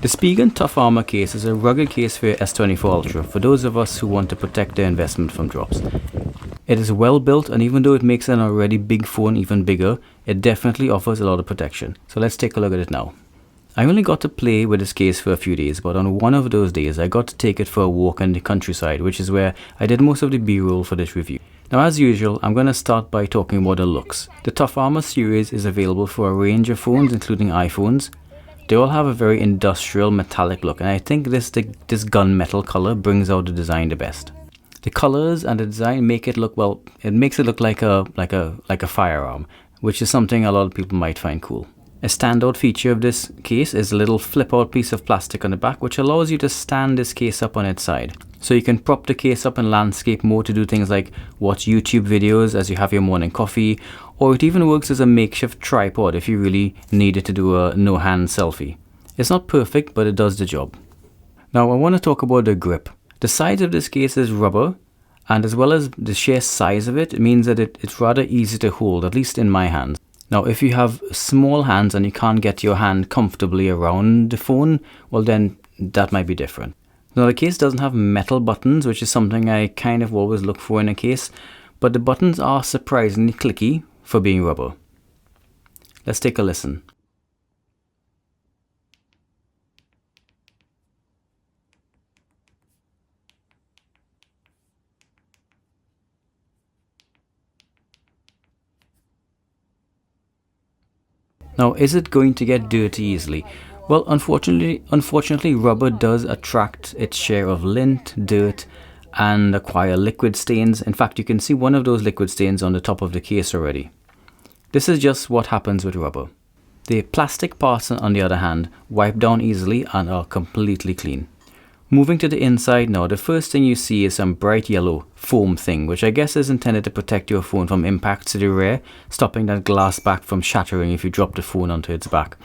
The Spigen Tough Armor case is a rugged case for your S24 Ultra for those of us who want to protect their investment from drops. It is well built, and even though it makes an already big phone even bigger, it definitely offers a lot of protection. So let's take a look at it now. I only got to play with this case for a few days, but on one of those days I got to take it for a walk in the countryside, which is where I did most of the B-roll for this review. Now, as usual, I'm going to start by talking about the looks. The Tough Armor series is available for a range of phones, including iPhones. They all have a very industrial metallic look, and I think this gunmetal color brings out the design the best. The colors and the design make it look, well, it makes it look like a firearm, which is something a lot of people might find cool. A standout feature of this case is a little flip-out piece of plastic on the back, which allows you to stand this case up on its side. So you can prop the case up in landscape mode to do things like watch YouTube videos as you have your morning coffee, or it even works as a makeshift tripod if you really needed to do a no-hand selfie. It's not perfect, but it does the job. Now I want to talk about the grip. The sides of this case is rubber, and as well as the sheer size of it, it means that it's rather easy to hold, at least in my hands. Now, if you have small hands and you can't get your hand comfortably around the phone, well then that might be different. Now, the case doesn't have metal buttons, which is something I kind of always look for in a case, but the buttons are surprisingly clicky for being rubber. Let's take a listen. Now, is it going to get dirty easily? Well, unfortunately, rubber does attract its share of lint, dirt, and acquire liquid stains. In fact, you can see one of those liquid stains on the top of the case already. This is just what happens with rubber. The plastic parts, on the other hand, wipe down easily and are completely clean. Moving to the inside now, the first thing you see is some bright yellow foam thing, which I guess is intended to protect your phone from impacts to the rear, stopping that glass back from shattering if you drop the phone onto its back.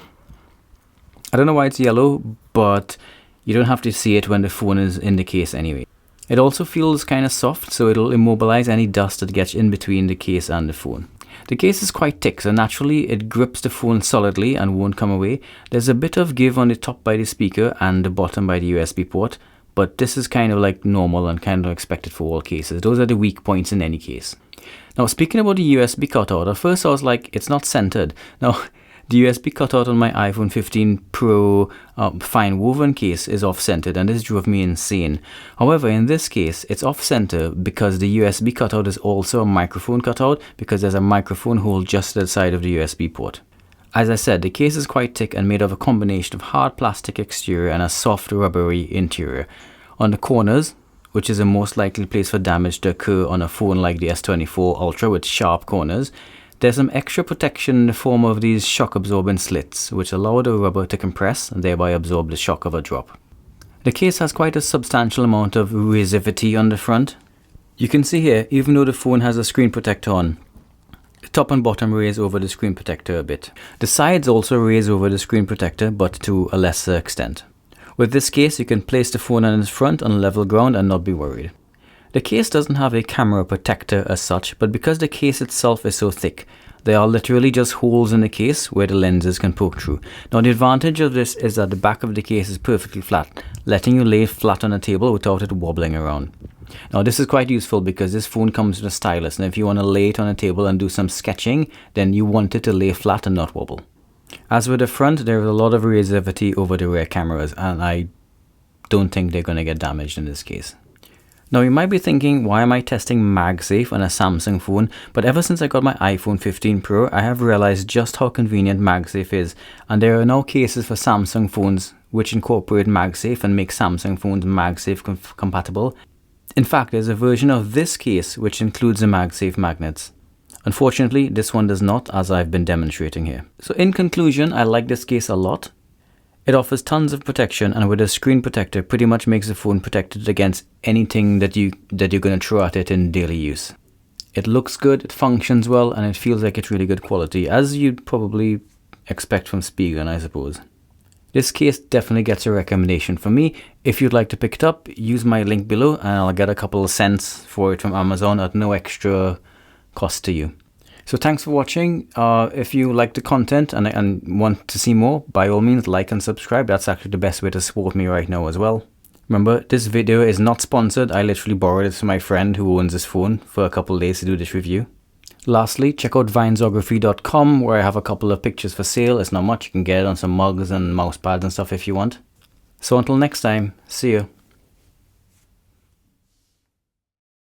I don't know why it's yellow, but you don't have to see it when the phone is in the case anyway. It also feels kind of soft, so it'll immobilize any dust that gets in between the case and the phone. The case is quite thick, so naturally it grips the phone solidly and won't come away. There's a bit of give on the top by the speaker and the bottom by the USB port, but this is kind of like normal and kind of expected for all cases. Those are the weak points in any case. Now, speaking about the USB cutout, at first I was like, it's not centered. Now, the USB cutout on my iPhone 15 Pro fine woven case is off-centered, and this drove me insane. However, in this case, it's off-center because the USB cutout is also a microphone cutout, because there's a microphone hole just at the side of the USB port. As I said, the case is quite thick and made of a combination of hard plastic exterior and a soft rubbery interior. On the corners, which is a most likely place for damage to occur on a phone like the S24 Ultra with sharp corners, there's some extra protection in the form of these shock-absorbent slits, which allow the rubber to compress and thereby absorb the shock of a drop. The case has quite a substantial amount of resivity on the front. You can see here, even though the phone has a screen protector on, the top and bottom raise over the screen protector a bit. The sides also raise over the screen protector, but to a lesser extent. With this case, you can place the phone on its front on level ground and not be worried. The case doesn't have a camera protector as such, but because the case itself is so thick, there are literally just holes in the case where the lenses can poke through. Now, the advantage of this is that the back of the case is perfectly flat, letting you lay flat on a table without it wobbling around. Now, this is quite useful because this phone comes with a stylus, and if you want to lay it on a table and do some sketching, then you want it to lay flat and not wobble. As with the front, there is a lot of resivity over the rear cameras, and I don't think they're going to get damaged in this case. Now, you might be thinking, why am I testing MagSafe on a Samsung phone? But ever since I got my iPhone 15 Pro, I have realized just how convenient MagSafe is. And there are now cases for Samsung phones which incorporate MagSafe and make Samsung phones MagSafe compatible. In fact, there's a version of this case which includes the MagSafe magnets. Unfortunately, this one does not, as I've been demonstrating here. So in conclusion, I like this case a lot. It offers tons of protection, and with a screen protector, pretty much makes the phone protected against anything that you're going to throw at it in daily use. It looks good, it functions well, and it feels like it's really good quality, as you'd probably expect from Spigen, I suppose. This case definitely gets a recommendation from me. If you'd like to pick it up, use my link below, and I'll get a couple of cents for it from Amazon at no extra cost to you. So thanks for watching. If you like the content and want to see more, by all means like and subscribe. That's actually the best way to support me right now as well. Remember, this video is not sponsored. I literally borrowed it from my friend who owns this phone for a couple of days to do this review. Lastly, check out vinesography.com where I have a couple of pictures for sale. It's not much. You can get it on some mugs and mouse pads and stuff if you want. So until next time, see you.